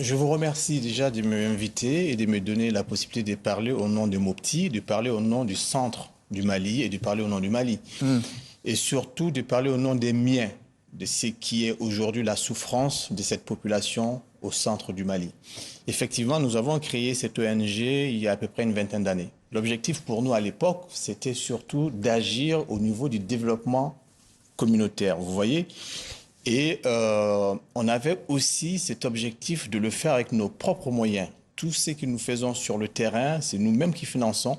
Je vous remercie déjà de m'inviter et de me donner la possibilité de parler au nom de Mopti, de parler au nom du centre du Mali et de parler au nom du Mali. Et surtout de parler au nom des miens, de ce qui est aujourd'hui la souffrance de cette population au centre du Mali. Effectivement, nous avons créé cette ONG il y a à peu près une vingtaine d'années. L'objectif pour nous à l'époque, c'était surtout d'agir au niveau du développement communautaire, vous voyez. Et on avait aussi cet objectif de le faire avec nos propres moyens. Tout ce que nous faisons sur le terrain, c'est nous-mêmes qui finançons.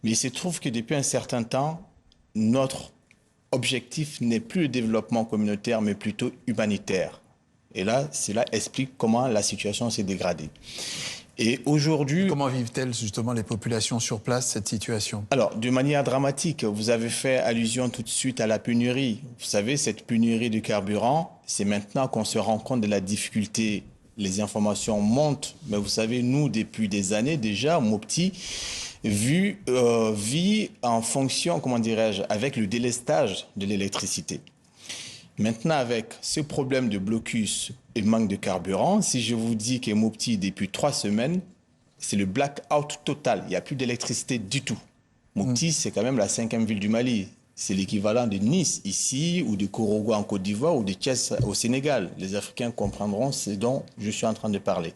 Mais il se trouve que depuis un certain temps, notre objectif n'est plus le développement communautaire, mais plutôt humanitaire. Et là, cela explique comment la situation s'est dégradée. Et aujourd'hui... Comment vivent-elles justement les populations sur place, cette situation? Alors, de manière dramatique, vous avez fait allusion tout de suite à la pénurie. Vous savez, cette pénurie de carburant, c'est maintenant qu'on se rend compte de la difficulté. Les informations montent, mais vous savez, nous, depuis des années déjà, Mopti vit en fonction, comment dirais-je, avec le délestage de l'électricité. Maintenant, avec ce problème de blocus et manque de carburant, si je vous dis que Mopti, depuis 3 semaines, c'est le blackout total. Il n'y a plus d'électricité du tout. Mopti, c'est quand même la 5e ville du Mali. C'est l'équivalent de Nice ici, ou de Korogo en Côte d'Ivoire, ou de Thiès au Sénégal. Les Africains comprendront ce dont je suis en train de parler.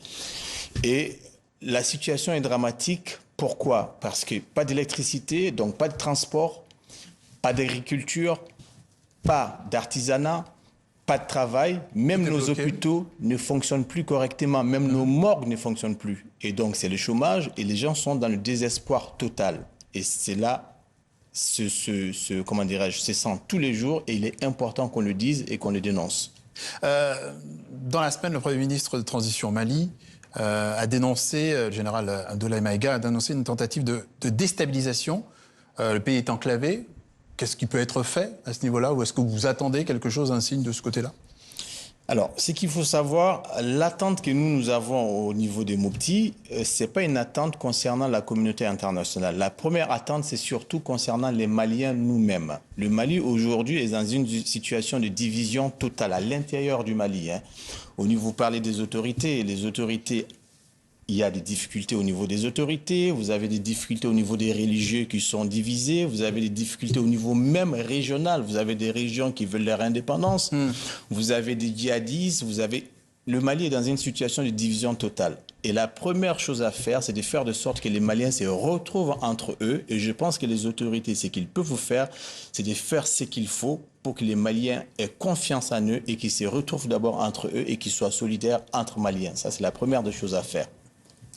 Et la situation est dramatique. Pourquoi? Parce que pas d'électricité, donc pas de transport, pas d'agriculture, pas d'artisanat, pas de travail, même nos hôpitaux ne fonctionnent plus correctement, même nos morgues ne fonctionnent plus. Et donc c'est le chômage et les gens sont dans le désespoir total. Et c'est là, comment dirais-je, se sent tous les jours et il est important qu'on le dise et qu'on le dénonce. Dans la semaine, le Premier ministre de Transition Mali a dénoncé, le général Abdoulaye Maïga a dénoncé une tentative de déstabilisation. Le pays est enclavé. Qu'est-ce qui peut être fait à ce niveau-là? Ou est-ce que vous attendez quelque chose, un signe de ce côté-là? Alors, ce qu'il faut savoir, l'attente que nous avons au niveau des Mopti, ce n'est pas une attente concernant la communauté internationale. La première attente, c'est surtout concernant les Maliens nous-mêmes. Le Mali, aujourd'hui, est dans une situation de division totale à l'intérieur du Mali. Au niveau, vous parlez des autorités, les autorités... Il y a des difficultés au niveau des autorités, vous avez des difficultés au niveau des religieux qui sont divisés, vous avez des difficultés au niveau même régional, vous avez des régions qui veulent leur indépendance, vous avez des djihadistes, vous avez... Le Mali est dans une situation de division totale. Et la première chose à faire, c'est de faire de sorte que les Maliens se retrouvent entre eux. Et je pense que les autorités, ce qu'ils peuvent vous faire, c'est de faire ce qu'il faut pour que les Maliens aient confiance en eux et qu'ils se retrouvent d'abord entre eux et qu'ils soient solidaires entre Maliens. Ça, c'est la première des choses à faire.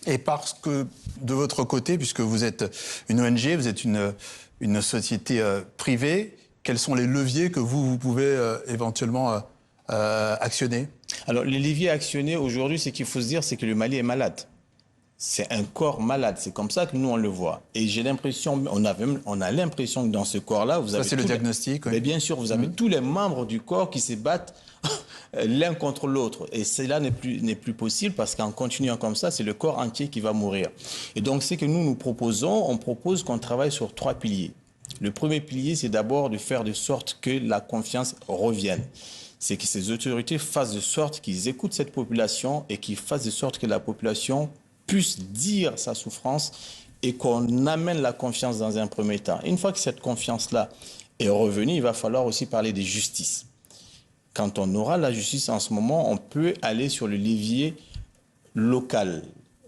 Et parce que, de votre côté, puisque vous êtes une ONG, vous êtes une société privée, quels sont les leviers que vous pouvez éventuellement actionner? Alors, les leviers actionnés aujourd'hui, ce qu'il faut se dire, c'est que le Mali est malade. C'est un corps malade, c'est comme ça que nous on le voit. Et j'ai l'impression, on a l'impression que dans ce corps-là, vous avez... Ça c'est le diagnostic. Oui. Mais bien sûr, vous avez tous les membres du corps qui se battent l'un contre l'autre. Et cela n'est plus possible parce qu'en continuant comme ça, c'est le corps entier qui va mourir. Et donc ce que nous proposons, on propose qu'on travaille sur 3 piliers. Le premier pilier, c'est d'abord de faire de sorte que la confiance revienne. C'est que ces autorités fassent de sorte qu'ils écoutent cette population et qu'ils fassent de sorte que la population puisse dire sa souffrance et qu'on amène la confiance dans un premier temps. Une fois que cette confiance-là est revenue, il va falloir aussi parler de justice. Quand on aura la justice en ce moment, on peut aller sur le levier local.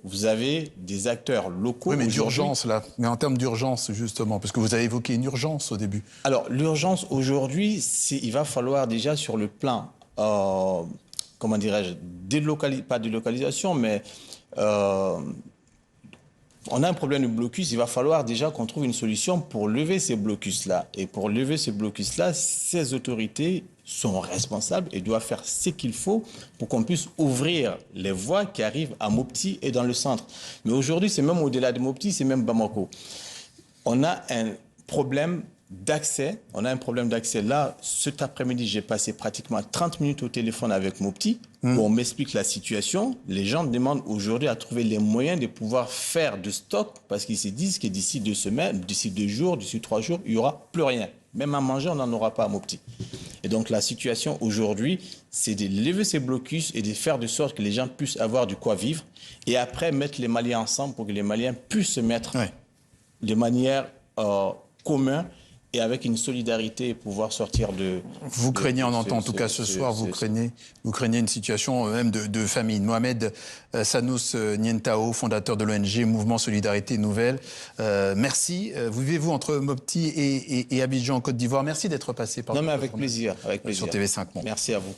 Vous avez des acteurs locaux... Oui, mais d'urgence, là. Mais en termes d'urgence, justement, parce que vous avez évoqué une urgence au début. Alors, l'urgence, aujourd'hui, il va falloir déjà sur le plan, comment dirais-je, pas de localisation, mais... on a un problème de blocus, il va falloir déjà qu'on trouve une solution pour lever ces blocus-là. Et pour lever ces blocus-là, ces autorités sont responsables et doivent faire ce qu'il faut pour qu'on puisse ouvrir les voies qui arrivent à Mopti et dans le centre. Mais aujourd'hui, c'est même au-delà de Mopti, c'est même Bamako. On a un problème d'accès. Là, cet après-midi, j'ai passé pratiquement 30 minutes au téléphone avec Mopti où on m'explique la situation. Les gens demandent aujourd'hui à trouver les moyens de pouvoir faire de stock parce qu'ils se disent que d'ici 2 semaines, d'ici 2 jours, d'ici 3 jours, il n'y aura plus rien. Même à manger, on n'en aura pas à Mopti. Et donc la situation aujourd'hui, c'est de lever ces blocus et de faire de sorte que les gens puissent avoir de quoi vivre et après mettre les Maliens ensemble pour que les Maliens puissent se mettre de manière commune et avec une solidarité pouvoir sortir de... Vous craignez, on entend en tout cas ce soir, vous craignez une situation même de famine. Mohamed Sanous Nientao, fondateur de l'ONG Mouvement Solidarité Nouvelle. Merci. Vous vivez-vous entre Mopti et Abidjan, Côte d'Ivoire. Merci d'être passé par... Non mais avec plaisir, avec plaisir. Sur TV5 Monde. Merci à vous.